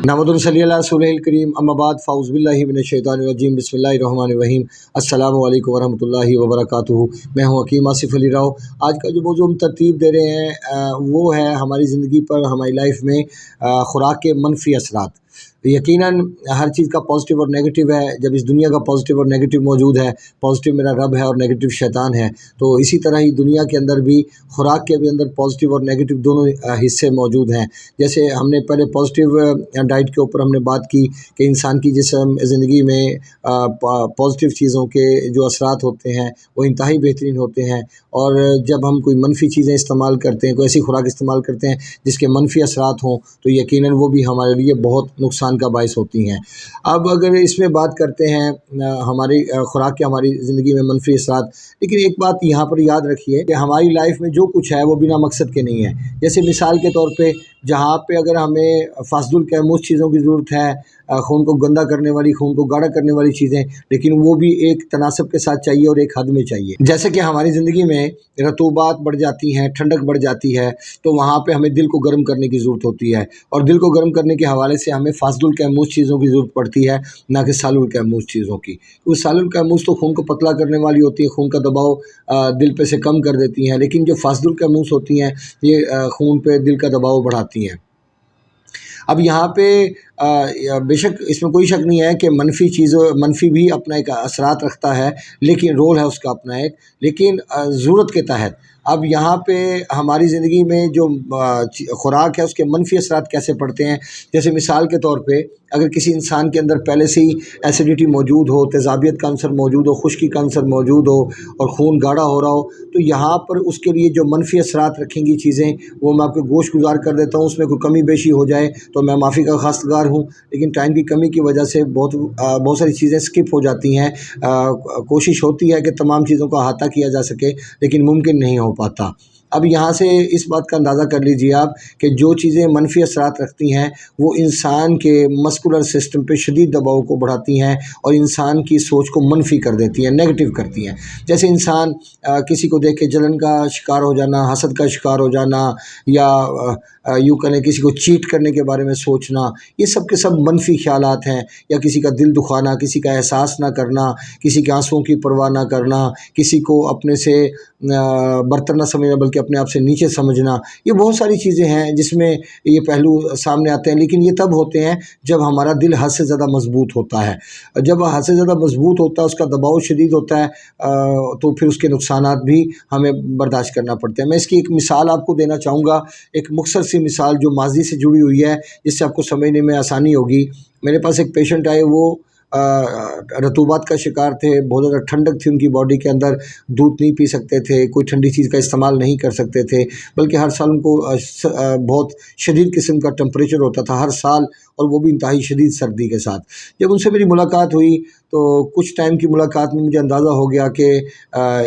نحمدہ صلی اللہ رسولہ کریم اما بعد فاعوذ باللہ من الشیطان الرجیم بسم اللہ الرحمن الرحیم السلام علیکم ورحمۃ اللہ وبرکاتہ۔ میں ہوں حکیم آصف علی راؤ۔ آج کا جو موضوع ہم ترتیب دے رہے ہیں وہ ہے ہماری زندگی پر، ہماری لائف میں خوراک کے منفی اثرات۔ یقیناً ہر چیز کا پازیٹیو اور نیگیٹو ہے۔ جب اس دنیا کا پازیٹیو اور نیگیٹو موجود ہے، پازیٹیو میرا رب ہے اور نیگیٹو شیطان ہے، تو اسی طرح ہی دنیا کے اندر بھی خوراک کے بھی اندر پازیٹیو اور نیگیٹو دونوں حصے موجود ہیں۔ جیسے ہم نے پہلے پازیٹیو ڈائٹ کے اوپر ہم نے بات کی کہ انسان کی جسم زندگی میں پازیٹیو چیزوں کے جو اثرات ہوتے ہیں وہ انتہائی بہترین ہوتے ہیں، اور جب ہم کوئی منفی چیزیں استعمال کرتے ہیں، کوئی ایسی خوراک استعمال کرتے ہیں جس کے منفی اثرات ہوں، تو یقیناً وہ بھی ہمارے لیے بہت نقصان کا باعث ہوتی ہیں۔ اب اگر اس میں بات کرتے ہیں ہماری خوراک کے ہماری زندگی میں منفی اثرات، لیکن ایک بات یہاں پر یاد رکھیے کہ ہماری لائف میں جو کچھ ہے وہ بنا مقصد کے نہیں ہے۔ جیسے مثال کے طور پہ جہاں پہ اگر ہمیں فاسد الکیموس چیزوں کی ضرورت ہے، خون کو گندا کرنے والی، خون کو گاڑھا کرنے والی چیزیں، لیکن وہ بھی ایک تناسب کے ساتھ چاہیے اور ایک حد میں چاہیے۔ جیسے کہ ہماری زندگی میں رطوبات بڑھ جاتی ہیں، ٹھنڈک بڑھ جاتی ہے، تو وہاں پہ ہمیں دل کو گرم کرنے کی ضرورت ہوتی ہے، اور دل کو گرم کرنے کے حوالے سے ہمیں فاسد الکیموس چیزوں کی ضرورت پڑتی ہے، نہ کہ سالو الکیموس چیزوں کی۔ وہ سالو الکیموس تو خون کو پتلا کرنے والی ہوتی ہے، خون کا دباؤ دل پہ سے کم کر دیتی ہیں، لیکن جو فاسد الکیموس ہوتی ہیں یہ خون پہ دل کا دباؤ بڑھاتی ہیں۔ اب یہاں پہ بے شک اس میں کوئی شک نہیں ہے کہ منفی بھی اپنا ایک اثرات رکھتا ہے، لیکن رول ہے اس کا اپنا ایک، لیکن ضرورت کے تحت۔ اب یہاں پہ ہماری زندگی میں جو خوراک ہے اس کے منفی اثرات کیسے پڑتے ہیں، جیسے مثال کے طور پہ اگر کسی انسان کے اندر پہلے سے ہی ایسیڈیٹی موجود ہو، تیزابیت کا عنصر موجود ہو، خشکی کا عنصر موجود ہو اور خون گاڑھا ہو رہا ہو، تو یہاں پر اس کے لیے جو منفی اثرات رکھیں گی چیزیں وہ میں آپ کو گوشت گزار کر دیتا ہوں۔ اس میں کوئی کمی بیشی ہو جائے تو میں معافی کا خواستگار ہوں، لیکن ٹائم کی کمی کی وجہ سے بہت ساری چیزیں سکپ ہو جاتی ہیں۔ کوشش ہوتی ہے کہ تمام چیزوں کا احاطہ کیا جا سکے، لیکن ممکن نہیں ہو پاتا۔ اب یہاں سے اس بات کا اندازہ کر لیجیے آپ کہ جو چیزیں منفی اثرات رکھتی ہیں وہ انسان کے مسکولر سسٹم پہ شدید دباؤ کو بڑھاتی ہیں اور انسان کی سوچ کو منفی کر دیتی ہیں، نیگیٹو کرتی ہیں۔ جیسے انسان کسی کو دیکھ کے جلن کا شکار ہو جانا، حسد کا شکار ہو جانا، یا یوں کہیں کسی کو چیٹ کرنے کے بارے میں سوچنا، یہ سب کے سب منفی خیالات ہیں۔ یا کسی کا دل دکھانا، کسی کا احساس نہ کرنا، کسی کے آنسوؤں کی پرواہ نہ کرنا، کسی کو اپنے سے برتر نہ سمجھنا بلکہ اپنے آپ سے نیچے سمجھنا، یہ بہت ساری چیزیں ہیں جس میں یہ پہلو سامنے آتے ہیں، لیکن یہ تب ہوتے ہیں جب ہمارا دل حد سے زیادہ مضبوط ہوتا ہے۔ جب حد سے زیادہ مضبوط ہوتا ہے، اس کا دباؤ شدید ہوتا ہے، تو پھر اس کے نقصانات بھی ہمیں برداشت کرنا پڑتے ہیں۔ میں اس کی ایک مثال آپ کو دینا چاہوں گا، ایک مختصر سی مثال جو ماضی سے جڑی ہوئی ہے، جس سے آپ کو سمجھنے میں آسانی ہوگی۔ میرے پاس ایک پیشنٹ آئے، وہ رطوبات کا شکار تھے، بہت زیادہ ٹھنڈک تھی ان کی باڈی کے اندر، دودھ نہیں پی سکتے تھے، کوئی ٹھنڈی چیز کا استعمال نہیں کر سکتے تھے، بلکہ ہر سال ان کو بہت شدید قسم کا ٹمپریچر ہوتا تھا ہر سال، اور وہ بھی انتہائی شدید سردی کے ساتھ۔ جب ان سے میری ملاقات ہوئی تو کچھ ٹائم کی ملاقات میں مجھے اندازہ ہو گیا کہ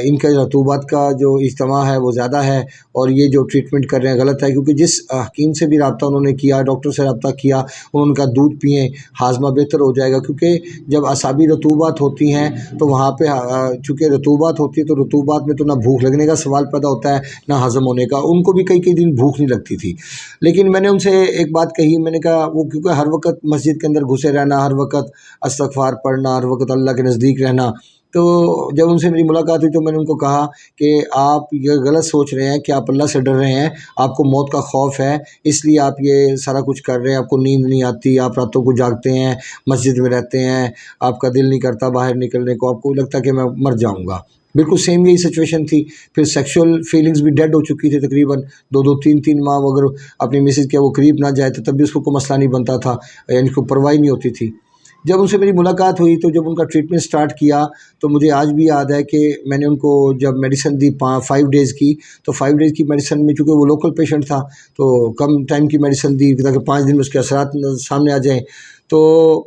ان کا رطوبات کا جو اجتماع ہے وہ زیادہ ہے، اور یہ جو ٹریٹمنٹ کر رہے ہیں غلط ہے، کیونکہ جس حکیم سے بھی رابطہ انہوں نے کیا، ڈاکٹر سے رابطہ کیا، انہوں نے کہا دودھ پئیں، ہاضمہ بہتر ہو جائے گا، کیونکہ جب اعصابی رطوبات ہوتی ہیں تو وہاں پہ چونکہ رطوبات ہوتی ہے تو رطوبات میں تو نہ بھوک لگنے کا سوال پیدا ہوتا ہے نہ ہضم ہونے کا۔ ان کو بھی کئی دن بھوک نہیں لگتی تھی، لیکن میں نے ان سے ایک بات کہی، میں نے کہا وہ کیونکہ ہر وقت مسجد کے اندر گھسے رہنا، ہر وقت استغفار پڑھنا، ہر وقت اللہ کے نزدیک رہنا، تو جب ان سے میری ملاقات ہوئی تو میں نے ان کو کہا کہ آپ یہ غلط سوچ رہے ہیں کہ آپ اللہ سے ڈر رہے ہیں، آپ کو موت کا خوف ہے، اس لیے آپ یہ سارا کچھ کر رہے ہیں، آپ کو نیند نہیں آتی، آپ راتوں کو جاگتے ہیں، مسجد میں رہتے ہیں، آپ کا دل نہیں کرتا باہر نکلنے کو، آپ کو لگتا ہے کہ میں مر جاؤں گا۔ بالکل سیم یہی سچویشن تھی۔ پھر سیکشول فیلنگز بھی ڈیڈ ہو چکی تھی، تقریباً 2-3 ماہ وہ اگر اپنی مسز کے وہ قریب نہ جائے تو تب بھی اس کو کوئی مسئلہ نہیں بنتا تھا، یعنی کوئی پرواہ نہیں ہوتی تھی۔ جب ان سے میری ملاقات ہوئی تو جب ان کا ٹریٹمنٹ سٹارٹ کیا تو مجھے آج بھی یاد ہے کہ میں نے ان کو جب میڈیسن دی 5 ڈیز کی، تو 5 ڈیز کی میڈیسن میں چونکہ وہ لوکل پیشنٹ تھا تو کم ٹائم کی میڈیسن دی تاکہ 5 دن میں اس کے اثرات سامنے آ جائیں۔ تو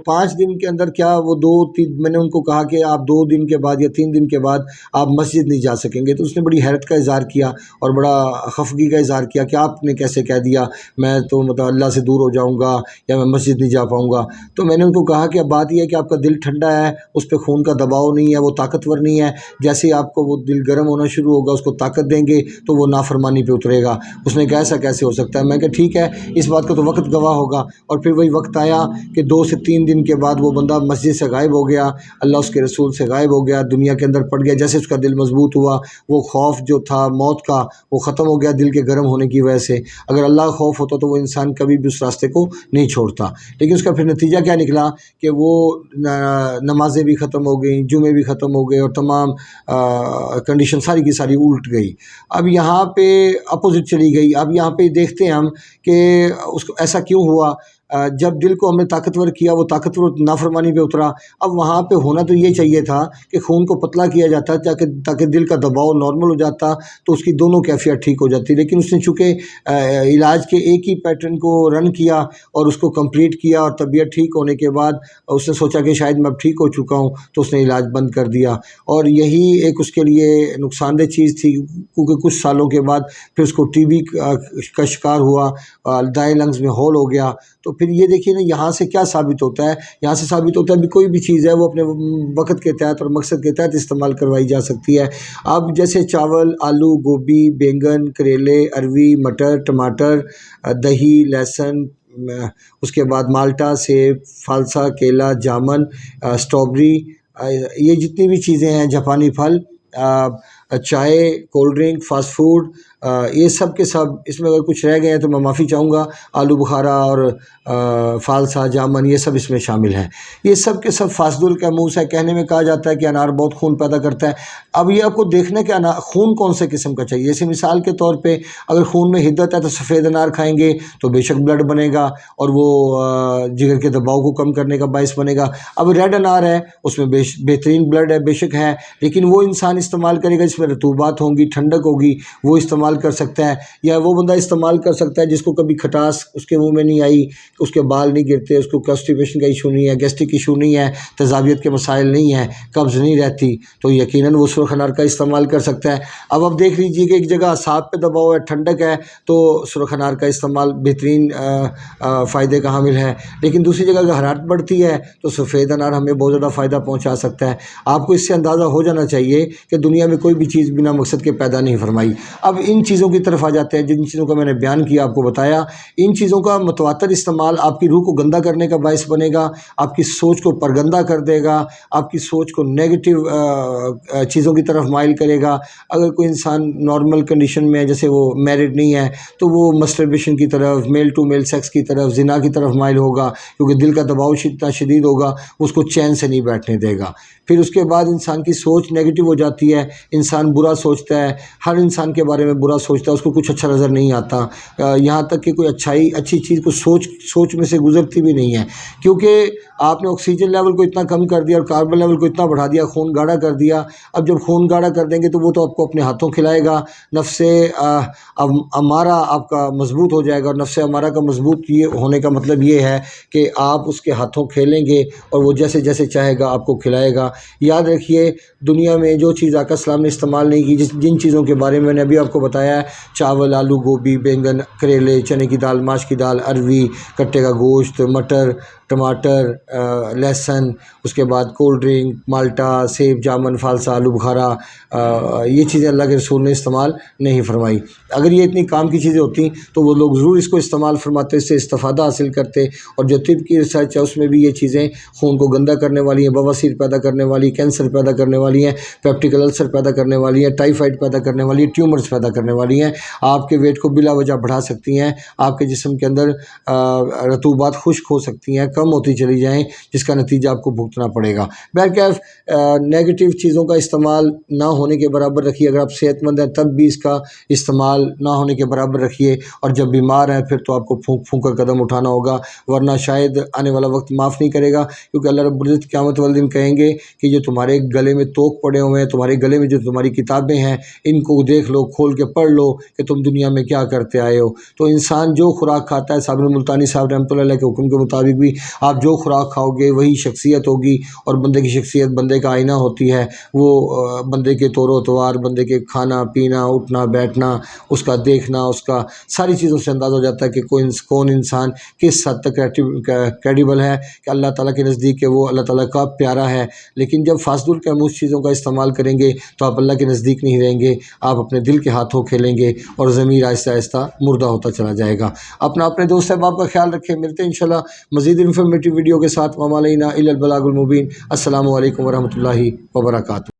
5 دن کے اندر کیا وہ 2-3 میں نے ان کو کہا کہ آپ 2 دن کے بعد یا 3 دن کے بعد آپ مسجد نہیں جا سکیں گے، تو اس نے بڑی حیرت کا اظہار کیا اور بڑا خفگی کا اظہار کیا کہ آپ نے کیسے کہہ دیا، میں تو مطلب اللہ سے دور ہو جاؤں گا یا میں مسجد نہیں جا پاؤں گا۔ تو میں نے ان کو کہا کہ اب بات یہ ہے کہ آپ کا دل ٹھنڈا ہے، اس پہ خون کا دباؤ نہیں ہے، وہ طاقتور نہیں ہے، جیسے ہی آپ کو وہ دل گرم ہونا شروع ہوگا اس کو طاقت دیں گے تو وہ نافرمانی پہ اترے گا۔ اس نے کہا ایسا کیسے ہو سکتا ہے؟ میں کہا ٹھیک ہے، اس بات کا تو وقت گواہ ہوگا۔ اور پھر وہی وقت آیا کہ 2 سے 3 دن کے بعد وہ بندہ مسجد سے غائب ہو گیا، اللہ اس کے رسول سے غائب ہو گیا، دنیا کے اندر پڑ گیا۔ جیسے اس کا دل مضبوط ہوا، وہ خوف جو تھا موت کا وہ ختم ہو گیا دل کے گرم ہونے کی وجہ سے۔ اگر اللہ کا خوف ہوتا تو وہ انسان کبھی بھی اس راستے کو نہیں چھوڑتا۔ لیکن اس کا پھر نتیجہ کیا نکلا کہ وہ نمازیں بھی ختم ہو گئیں، جمعے بھی ختم ہو گئے اور تمام کنڈیشن ساری کی ساری الٹ گئی۔ اب یہاں پہ اپوزٹ چلی گئی۔ اب یہاں پہ دیکھتے ہیں ہم کہ اس کو ایسا کیوں ہوا۔ جب دل کو ہم نے طاقتور کیا وہ طاقتور نافرمانی پہ اترا۔ اب وہاں پہ ہونا تو یہ چاہیے تھا کہ خون کو پتلا کیا جاتا تاکہ دل کا دباؤ نارمل ہو جاتا تو اس کی دونوں کیفیت ٹھیک ہو جاتی، لیکن اس نے چونکہ علاج کے ایک ہی پیٹرن کو رن کیا اور اس کو کمپلیٹ کیا اور طبیعت ٹھیک ہونے کے بعد اس نے سوچا کہ شاید میں اب ٹھیک ہو چکا ہوں تو اس نے علاج بند کر دیا، اور یہی ایک اس کے لیے نقصان دہ چیز تھی، کیونکہ کچھ سالوں کے بعد پھر اس کو ٹی بی کا شکار ہوا، دائیں لنگز میں ہول ہو گیا۔ تو پھر یہ دیکھیے نا یہاں سے کیا ثابت ہوتا ہے، یہاں سے ثابت ہوتا ہے بھی کوئی بھی چیز ہے وہ اپنے وقت کے تحت اور مقصد کے تحت استعمال کروائی جا سکتی ہے۔ اب جیسے چاول، آلو، گوبھی، بینگن، کریلے، اروی، مٹر، ٹماٹر، دہی، لہسن، اس کے بعد مالٹا، سیب، فالسا، کیلا، جامن، اسٹرابری، یہ جتنی بھی چیزیں ہیں، جاپانی پھل، چائے، کولڈ ڈرنک، فاسٹ فوڈ، یہ سب کے سب، اس میں اگر کچھ رہ گئے ہیں تو میں معافی چاہوں گا، آلو بخارا اور فالسا، جامن، یہ سب اس میں شامل ہیں۔ یہ سب کے سب فاسد الکیموس ہے۔ کہنے میں کہا جاتا ہے کہ انار بہت خون پیدا کرتا ہے۔ اب یہ آپ کو دیکھنا ہے کہ خون کون سے قسم کا چاہیے۔ جیسے مثال کے طور پہ اگر خون میں حدت ہے تو سفید انار کھائیں گے تو بے شک بلڈ بنے گا اور وہ جگر کے دباؤ کو کم کرنے کا باعث بنے گا۔ اب ریڈ انار ہے، اس میں بہترین بلڈ ہے، بے شک ہے، لیکن وہ انسان استعمال کرے گا جس میں رطوبات ہوں گی، ٹھنڈک ہوگی، وہ استعمال کر سکتا ہے۔ یا وہ بندہ استعمال کر سکتا ہے جس کو کبھی کھٹاس اس کے منہ میں نہیں آئی، اس کے بال نہیں گرتے، اس کو کانسٹیپیشن کا ایشو نہیں ہے، گیسٹرک ایشو نہیں ہے، تیزابیت کے مسائل نہیں ہیں، قبض نہیں رہتی، تو یقیناً وہ سرخ انار کا استعمال کر سکتا ہے۔ اب آپ دیکھ لیجئے کہ ایک جگہ اعصاب پہ دباؤ ہے، ٹھنڈک ہے، تو سرخ انار کا استعمال بہترین فائدے کا حامل ہے، لیکن دوسری جگہ اگر حرارت بڑھتی ہے تو سفید انار ہمیں بہت زیادہ فائدہ پہنچا سکتا ہے۔ آپ کو اس سے اندازہ ہو جانا چاہیے کہ دنیا میں کوئی بھی چیز بنا مقصد کے پیدا نہیں فرمائی۔ اب ان چیزوں کی طرف آ جاتے ہیں، جن چیزوں کا میں نے بیان کیا، آپ کو بتایا، ان چیزوں کا متواتر استعمال آپ کی روح کو گندا کرنے کا باعث بنے گا، آپ کی سوچ کو پرگندہ کر دے گا، آپ کی سوچ کو نیگیٹو چیزوں کی طرف مائل کرے گا۔ اگر کوئی انسان نارمل کنڈیشن میں ہے، جیسے وہ میرڈ نہیں ہے، تو وہ مسٹربیشن کی طرف، میل ٹو میل سیکس کی طرف، زنا کی طرف مائل ہوگا، کیونکہ دل کا دباؤ اتنا شدید ہوگا اس کو چین سے نہیں بیٹھنے دے گا۔ پھر اس کے بعد انسان کی سوچ نیگیٹو ہو جاتی ہے، انسان برا سوچتا ہے، ہر انسان کے بارے میں برا سوچتا ہے، اس کو کچھ اچھا نظر نہیں آتا، یہاں تک کہ کوئی اچھی چیز کو سوچ میں سے گزرتی بھی نہیں ہے، کیونکہ آپ نے آکسیجن لیول کو اتنا کم کر دیا اور کاربن لیول کو اتنا بڑھا دیا، خون گاڑھا کر دیا۔ اب جب خون گاڑھا کر دیں گے تو وہ تو آپ کو اپنے ہاتھوں کھلائے گا، نفس امارہ آپ کا مضبوط ہو جائے گا، اور نفس امارہ کا مضبوط ہونے کا مطلب یہ ہے کہ آپ اس کے ہاتھوں کھیلیں گے اور وہ جیسے جیسے چاہے گا آپ کو کھلائے گا۔ یاد رکھیے، دنیا میں جو چیز آقا السلام نے استعمال نہیں کی، جن چیزوں کے بارے میں نے ابھی آپ کو بتایا ہے، چاول، آلو، گوبھی، بینگن، کریلے، چنے کی دال، ماش کی دال، اروی، کٹے کا گوشت، مٹر، ٹماٹر، لہسن، اس کے بعد کولڈ ڈرنک، مالٹا، سیب، جامن، فالسا، آلو بخارا، یہ چیزیں اللہ کے رسول نے استعمال نہیں فرمائی۔ اگر یہ اتنی کام کی چیزیں ہوتی تو وہ لوگ ضرور اس کو استعمال فرماتے، اس سے استفادہ حاصل کرتے، اور جو طب کی ریسرچ ہے اس میں بھی یہ چیزیں خون کو گندا کرنے والی ہیں، بواسیر پیدا کرنے والی، کینسر پیدا کرنے والی ہیں، پیپٹیک السر پیدا کرنے والی ہیں، ٹائیفائڈ پیدا کرنے والی ہیں، ٹیومرز پیدا کرنے والی ہیں، آپ کے ویٹ کو بلا وجہ بڑھا سکتی ہیں، آپ کے جسم کے اندر رطوبات خشک ہو سکتی ہیں، کم ہوتی چلی جائیں، جس کا نتیجہ آپ کو بھگتنا پڑے گا۔ بہرکیف نیگیٹو چیزوں کا استعمال نہ ہونے کے برابر رکھیے، اگر آپ صحت مند ہیں تب بھی اس کا استعمال نہ ہونے کے برابر رکھیے، اور جب بیمار ہیں پھر تو آپ کو پھونک پھونک کر قدم اٹھانا ہوگا، ورنہ شاید آنے والا وقت معاف نہیں کرے گا، کیونکہ اللہ رب العزت قیامت والے دن کہیں گے کہ جو تمہارے گلے میں توک پڑے ہوئے ہیں، تمہارے گلے میں جو تمہاری کتابیں ہیں، ان کو دیکھ لو، کھول کے پڑھ لو کہ تم دنیا میں کیا کرتے آئے ہو۔ تو انسان جو خوراک کھاتا ہے، صابر ملتانی صاحب رحمۃ اللہ علیہ کے حکم کے مطابق بھی آپ جو خوراک کھاؤ گے وہی شخصیت ہوگی، اور بندے کی شخصیت بندے کا آئینہ ہوتی ہے۔ وہ بندے کے طور و تواار، بندے کے کھانا پینا، اٹھنا بیٹھنا، اس کا دیکھنا، اس کا ساری چیزوں سے اندازہ ہو جاتا ہے کہ کون انسان کس حد تک کریڈیبل ہے، کہ اللہ تعالیٰ کے نزدیک کہ وہ اللہ تعالیٰ کا پیارا ہے۔ لیکن جب فاسد القیموس چیزوں کا استعمال کریں گے تو آپ اللہ کے نزدیک نہیں رہیں گے، آپ اپنے دل کے ہاتھوں کھیلیں گے، اور ضمیر آہستہ آہستہ مردہ ہوتا چلا جائے گا۔ اپنے دوست احباب کا خیال رکھیں، ملتے ہیں انشاءاللہ مزید انفارمیٹیو ویڈیو کے ساتھ۔ وما علینا الا البلاغ المبین۔ السلام علیکم ورحمۃ اللہ وبرکاتہ۔